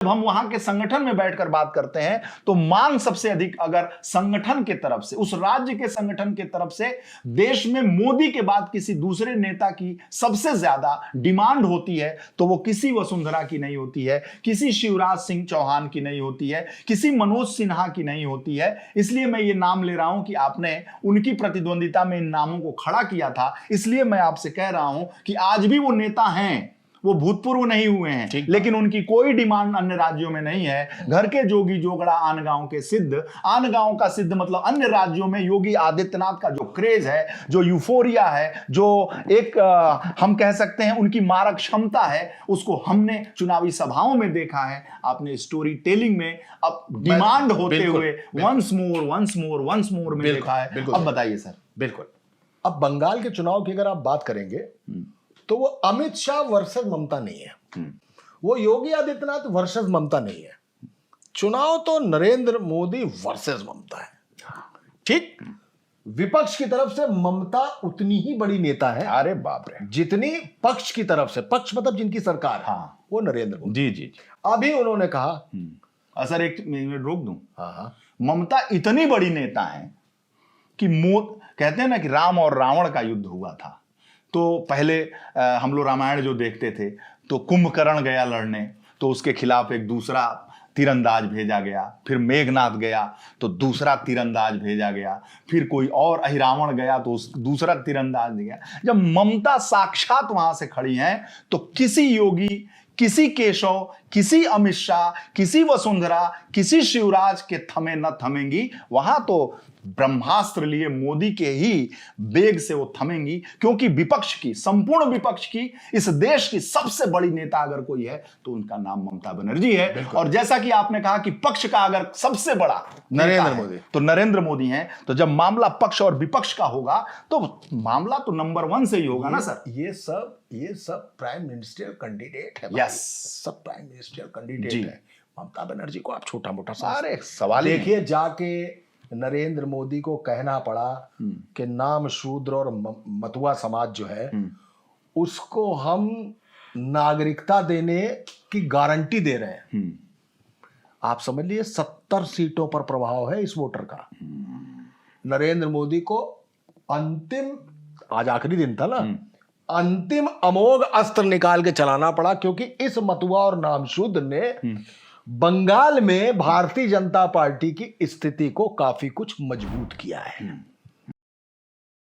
जब हम वहां के संगठन में बैठकर बात करते हैं तो मांग सबसे अधिक अगर संगठन के तरफ से, उस राज्य के संगठन के तरफ से देश में मोदी के बाद किसी दूसरे नेता की सबसे ज्यादा डिमांड होती है तो वो किसी वसुंधरा की नहीं होती है, किसी शिवराज सिंह चौहान की नहीं होती है, किसी मनोज सिन्हा की नहीं होती है। इसलिए मैं ये नाम ले रहा हूं कि आपने उनकी प्रतिद्वंदिता में इन नामों को खड़ा किया था, इसलिए मैं आपसे कह रहा हूं कि आज भी वो नेता हैं, वो भूतपूर्व नहीं हुए हैं, लेकिन उनकी कोई डिमांड अन्य राज्यों में नहीं है। घर के जोगी जोगड़ा आन गांव के सिद्ध, आन गांव का सिद्ध मतलब अन्य राज्यों में योगी आदित्यनाथ का जो क्रेज है, जो यूफोरिया है, जो एक हम कह सकते हैं उनकी मारक क्षमता है, उसको हमने चुनावी सभाओं में देखा है, आपने स्टोरी टेलिंग में अब डिमांड होते हुए वंस मोर में देखा है। अब बताइए सर। बिल्कुल। अब बंगाल के चुनाव की अगर आप बात करेंगे तो वो अमित शाह वर्सेस ममता नहीं है, वो योगी आदित्यनाथ वर्सेस ममता नहीं है। चुनाव तो नरेंद्र मोदी वर्सेस ममता है। ठीक, विपक्ष की तरफ से ममता उतनी ही बड़ी नेता है, अरे बाप रे, जितनी पक्ष की तरफ से, पक्ष मतलब जिनकी सरकार है, वो नरेंद्र मोदी। जी। अभी उन्होंने कहा, सर एक मिनट रोक दूं। हाँ, ममता इतनी बड़ी नेता है कि कहते हैं ना कि राम और रावण का युद्ध हुआ था, तो पहले हम लोग रामायण जो देखते थे तो कुंभकर्ण गया लड़ने, तो उसके खिलाफ एक दूसरा तीरंदाज भेजा गया, फिर मेघनाथ गया तो दूसरा तीरंदाज भेजा गया, फिर कोई और अहिरावण गया तो दूसरा तीरंदाज गया। जब ममता साक्षात वहां से खड़ी हैं तो किसी योगी, किसी केशव, किसी अमित शाह, किसी वसुंधरा, किसी शिवराज के थमे न थमेंगी, वहां तो ब्रह्मास्त्र लिए मोदी के ही वेग से वो थमेंगी, क्योंकि विपक्ष की, संपूर्ण विपक्ष की, इस देश की सबसे बड़ी नेता अगर कोई है तो उनका नाम ममता बनर्जी है। और जैसा कि आपने कहा कि पक्ष का अगर सबसे बड़ा नरेंद्र मोदी तो नरेंद्र मोदी हैं, तो जब मामला पक्ष और विपक्ष का होगा तो मामला तो नंबर 1 से ही होगा ना सर। ये सब प्राइम मिनिस्टर कैंडिडेट है। यस, सब प्राइम मिनिस्टर कैंडिडेट है। ममता बनर्जी को आप छोटा मोटा सारे सवाल देखिए, जाके नरेंद्र मोदी को कहना पड़ा कि नाम शूद्र और मतुआ समाज जो है उसको हम नागरिकता देने की गारंटी दे रहे हैं। आप समझ लीजिए 70 सीटों पर प्रभाव है इस वोटर का। नरेंद्र मोदी को अंतिम, आज आखिरी दिन था ना, अंतिम अमोघ अस्त्र निकाल के चलाना पड़ा, क्योंकि इस मतुआ और नामशूद्र ने बंगाल में भारतीय जनता पार्टी की स्थिति को काफी कुछ मजबूत किया है।